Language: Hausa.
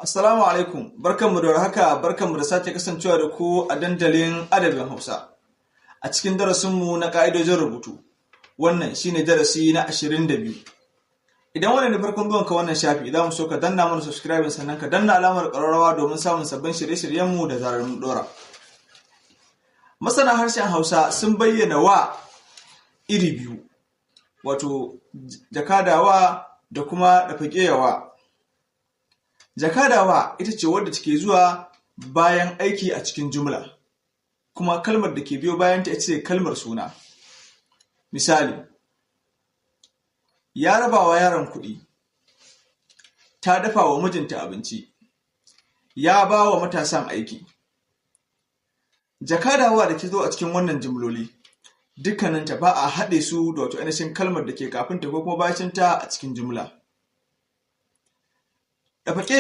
Assalamu alaikum, barkanmu da warhaka, barkanmu da sake kasancewa da ku a dandalin adabin Hausa. A cikin darasinmu na ƙa'idojin rubutu, wannan shine darasi na 22. Idan wannan ne farkon zuwanka wannan shafi, za mu so ka danna mana subscribe sannan ka danna alamar ƙararrawa domin samun sabbin shirye-shiryenmu da zarar mun ɗora. Masana harshen Hausa sun bayyana wa iri biyu, wato jakadawa da kuma ɗafaƙeyawa. Jakadawa ita ce wadda take zuwa bayan aiki a cikin jumla, kuma kalmar da ke biyo bayanta ita ce kalmar suna. Misali, ya raba wa yaron kuɗi, ta dafa wa mijinta abinci, ya ba wa matasan aiki. Jakadawa da ke zo a cikin wannan jimloli, dukkaninta ba a haɗe su da wato ainihin kalmar da ke kafinta ko kuma bayanta a cikin jumla.